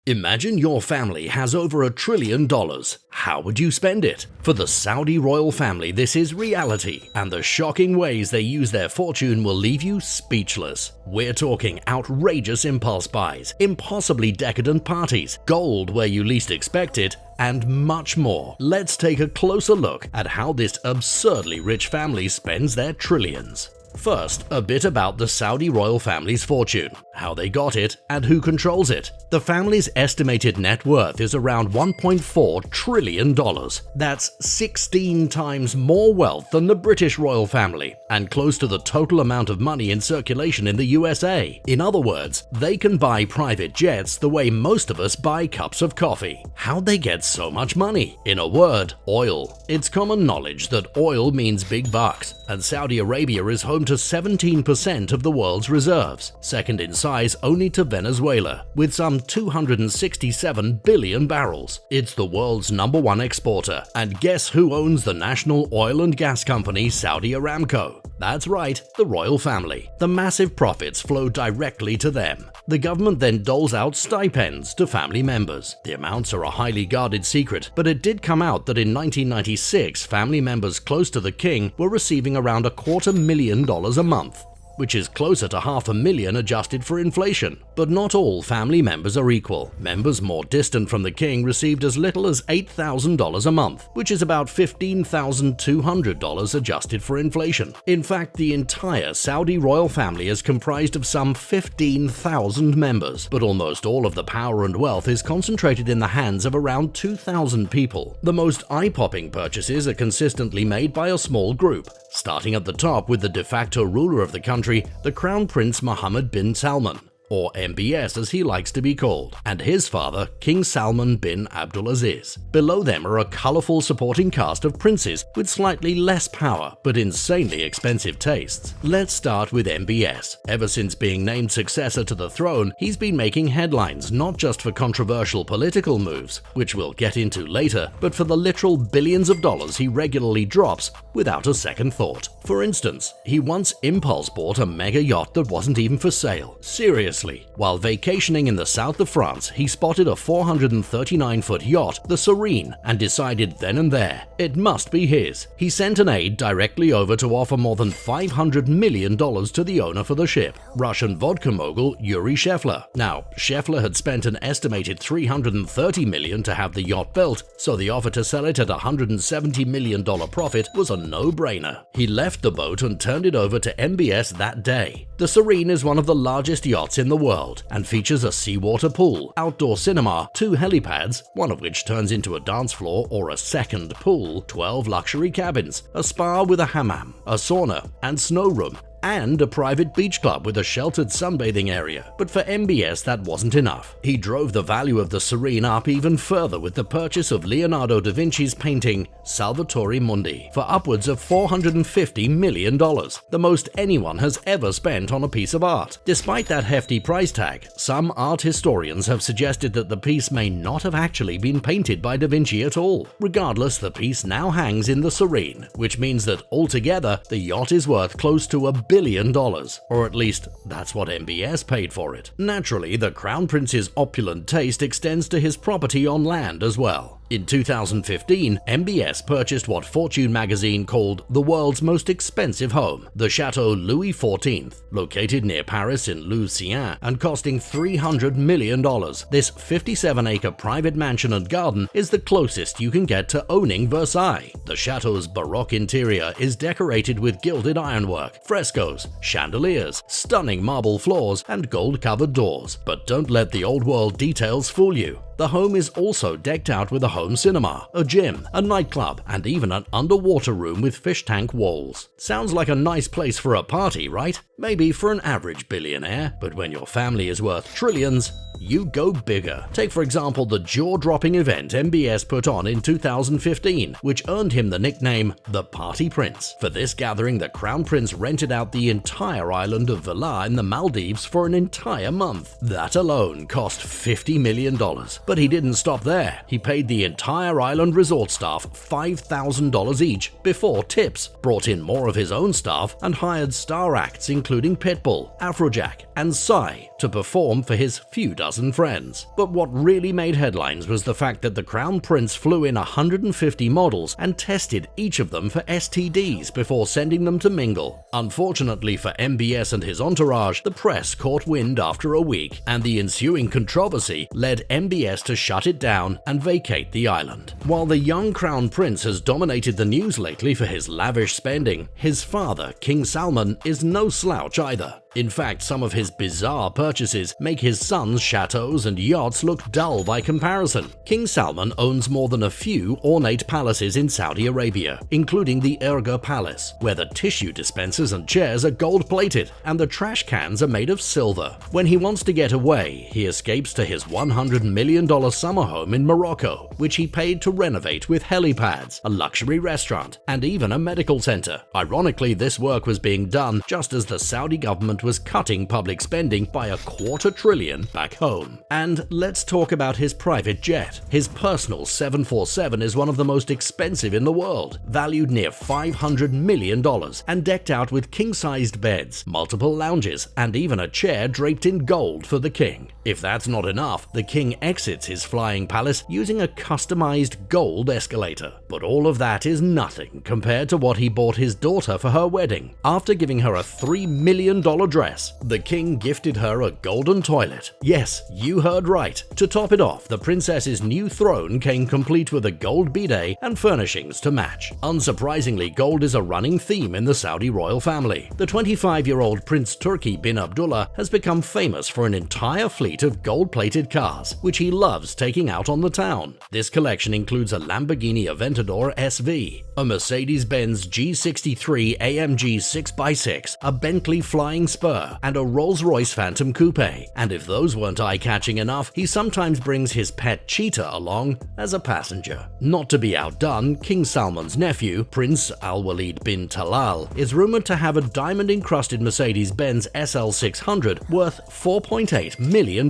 Imagine your family has over $1 trillion. How would you spend it? For the Saudi royal family, this is reality, and the shocking ways they use their fortune will leave you speechless. We're talking outrageous impulse buys, impossibly decadent parties, gold where you least expect it, and much more. Let's take a closer look at how this absurdly rich family spends their trillions. First, a bit about the Saudi royal family's fortune, how they got it, and who controls it. The family's estimated net worth is around $1.4 trillion. That's 16 times more wealth than the British royal family, and close to the total amount of money in circulation in the USA. In other words, they can buy private jets the way most of us buy cups of coffee. How'd they get so much money? In a word, oil. It's common knowledge that oil means big bucks, and Saudi Arabia is home to 17% of the world's reserves, second in size only to Venezuela, with some 267 billion barrels. It's the world's #1 exporter, and guess who owns the national oil and gas company Saudi Aramco? That's right, the royal family. The massive profits flow directly to them. The government then doles out stipends to family members. The amounts are a highly guarded secret, but it did come out that in 1996, family members close to the king were receiving around $250,000 a month, which is closer to $500,000 adjusted for inflation. But not all family members are equal. Members more distant from the king received as little as $8,000 a month, which is about $15,200 adjusted for inflation. In fact, the entire Saudi royal family is comprised of some 15,000 members, but almost all of the power and wealth is concentrated in the hands of around 2,000 people. The most eye-popping purchases are consistently made by a small group, starting at the top with the de facto ruler of the country, the Crown Prince Mohammed bin Salman, or MBS as he likes to be called, and his father, King Salman bin Abdulaziz. Below them are a colorful supporting cast of princes with slightly less power but insanely expensive tastes. Let's start with MBS. Ever since being named successor to the throne, he's been making headlines not just for controversial political moves, which we'll get into later, but for the literal billions of dollars he regularly drops without a second thought. For instance, he once impulse bought a mega yacht that wasn't even for sale. Seriously. While vacationing in the south of France, he spotted a 439-foot yacht, the Serene, and decided then and there, it must be his. He sent an aide directly over to offer more than $500 million to the owner for the ship, Russian vodka mogul Yuri Shefler. Now, Shefler had spent an estimated $330 million to have the yacht built, so the offer to sell it at $170 million profit was a no-brainer. He left the boat and turned it over to MBS that day. The Serene is one of the largest yachts in the world and features a seawater pool, outdoor cinema, 2 helipads, one of which turns into a dance floor or a second pool, 12 luxury cabins, a spa with a hammam, a sauna and snow room, and a private beach club with a sheltered sunbathing area. But for MBS, that wasn't enough. He drove the value of the Serene up even further with the purchase of Leonardo da Vinci's painting Salvatore Mundi for upwards of $450 million, the most anyone has ever spent on a piece of art. Despite that hefty price tag, some art historians have suggested that the piece may not have actually been painted by da Vinci at all. Regardless, the piece now hangs in the Serene, which means that altogether, the yacht is worth close to $1 billion, or at least that's what MBS paid for it. Naturally, the Crown Prince's opulent taste extends to his property on land as well. In 2015, MBS purchased what Fortune magazine called the world's most expensive home, the Chateau Louis XIV, located near Paris in Louveciennes and costing $300 million. This 57-acre private mansion and garden is the closest you can get to owning Versailles. The chateau's baroque interior is decorated with gilded ironwork, frescoes, chandeliers, stunning marble floors, and gold-covered doors. But don't let the old-world details fool you. The home is also decked out with a home cinema, a gym, a nightclub, and even an underwater room with fish tank walls. Sounds like a nice place for a party, right? Maybe for an average billionaire, but when your family is worth trillions, you go bigger. Take for example the jaw-dropping event MBS put on in 2015, which earned him the nickname the Party Prince. For this gathering, the Crown Prince rented out the entire island of Villa in the Maldives for an entire month. That alone cost $50 million. But he didn't stop there. He paid the entire island resort staff $5,000 each before tips, brought in more of his own staff, and hired star acts including Pitbull, Afrojack, and Psy to perform for his few dozen friends. But what really made headlines was the fact that the Crown Prince flew in 150 models and tested each of them for STDs before sending them to mingle. Unfortunately for MBS and his entourage, the press caught wind after a week, and the ensuing controversy led MBS to shut it down and vacate the island. While the young Crown Prince has dominated the news lately for his lavish spending, his father, King Salman, is no slouch either. In fact, some of his bizarre purchases make his son's chateaus and yachts look dull by comparison. King Salman owns more than a few ornate palaces in Saudi Arabia, including the Urga Palace, where the tissue dispensers and chairs are gold-plated and the trash cans are made of silver. When he wants to get away, he escapes to his $100 million summer home in Morocco, which he paid to renovate with helipads, a luxury restaurant, and even a medical center. Ironically, this work was being done just as the Saudi government was cutting public spending by $250 billion back home. And let's talk about his private jet. His personal 747 is one of the most expensive in the world, valued near $500 million and decked out with king-sized beds, multiple lounges, and even a chair draped in gold for the king. If that's not enough, the king exits his flying palace using a customized gold escalator. But all of that is nothing compared to what he bought his daughter for her wedding. After giving her a $3 million dress, the king gifted her a golden toilet. Yes, you heard right. To top it off, the princess's new throne came complete with a gold bidet and furnishings to match. Unsurprisingly, gold is a running theme in the Saudi royal family. The 25-year-old Prince Turki bin Abdullah has become famous for an entire fleet of gold-plated cars, which he loves taking out on the town. This collection includes a Lamborghini Aventador SV, a Mercedes-Benz G63 AMG 6x6, a Bentley Flying Spur, and a Rolls-Royce Phantom Coupe. And if those weren't eye-catching enough, he sometimes brings his pet cheetah along as a passenger. Not to be outdone, King Salman's nephew, Prince Al-Walid bin Talal, is rumored to have a diamond-encrusted Mercedes-Benz SL600 worth $4.8 million,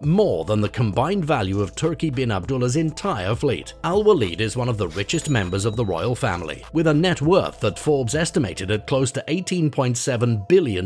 more than the combined value of Turki bin Abdullah's entire fleet. Al-Walid is one of the richest members of the royal family, with a net worth that Forbes estimated at close to $18.7 billion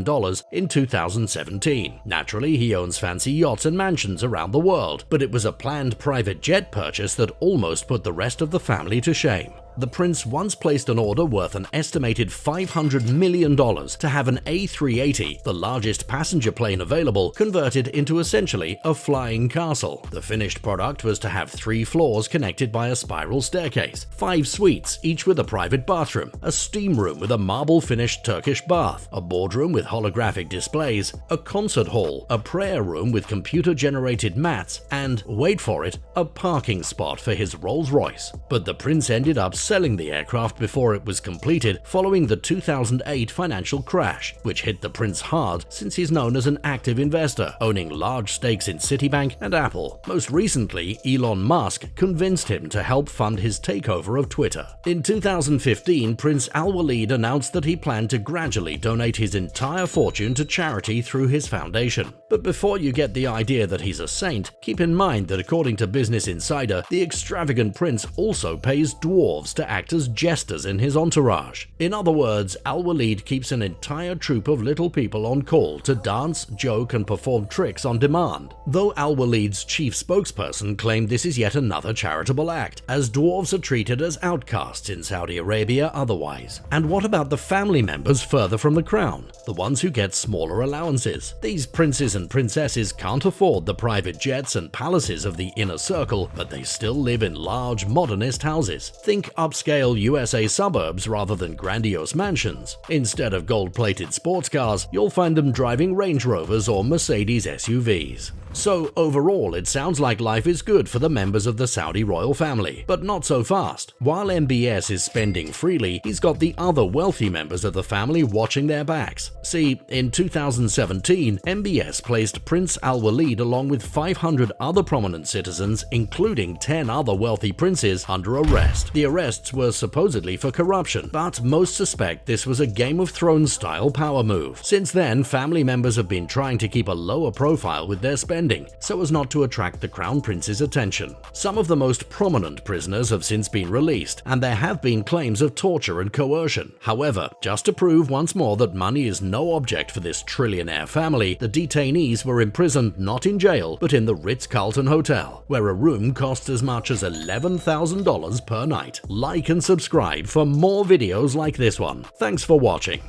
in 2017. Naturally, he owns fancy yachts and mansions around the world, but it was a planned private jet purchase that almost put the rest of the family to shame. The prince once placed an order worth an estimated $500 million to have an A380, the largest passenger plane available, converted into essentially a flying castle. The finished product was to have 3 floors connected by a spiral staircase, 5 suites, each with a private bathroom, a steam room with a marble-finished Turkish bath, a boardroom with holographic displays, a concert hall, a prayer room with computer-generated mats, and, wait for it, a parking spot for his Rolls-Royce. But the prince ended up selling the aircraft before it was completed following the 2008 financial crash, which hit the prince hard since he's known as an active investor, owning large stakes in Citibank and Apple. Most recently, Elon Musk convinced him to help fund his takeover of Twitter. In 2015, Prince Al-Walid announced that he planned to gradually donate his entire fortune to charity through his foundation. But before you get the idea that he's a saint, keep in mind that according to Business Insider, the extravagant prince also pays dwarves to act as jesters in his entourage. In other words, Al-Walid keeps an entire troupe of little people on call to dance, joke, and perform tricks on demand. Though Al-Walid's chief spokesperson claimed this is yet another charitable act, as dwarves are treated as outcasts in Saudi Arabia otherwise. And what about the family members further from the crown, the ones who get smaller allowances? These princes and princesses can't afford the private jets and palaces of the inner circle, but they still live in large, modernist houses. Think upscale USA suburbs rather than grandiose mansions. Instead of gold-plated sports cars, you'll find them driving Range Rovers or Mercedes SUVs. So overall, it sounds like life is good for the members of the Saudi royal family, but not so fast. While MBS is spending freely, he's got the other wealthy members of the family watching their backs. See, in 2017, MBS placed Prince Al-Walid along with 500 other prominent citizens, including 10 other wealthy princes, under arrest. The arrest arrests were supposedly for corruption, but most suspect this was a Game of Thrones-style power move. Since then, family members have been trying to keep a lower profile with their spending, so as not to attract the Crown Prince's attention. Some of the most prominent prisoners have since been released, and there have been claims of torture and coercion. However, just to prove once more that money is no object for this trillionaire family, the detainees were imprisoned not in jail, but in the Ritz-Carlton Hotel, where a room costs as much as $11,000 per night. Like and subscribe for more videos like this one. Thanks for watching.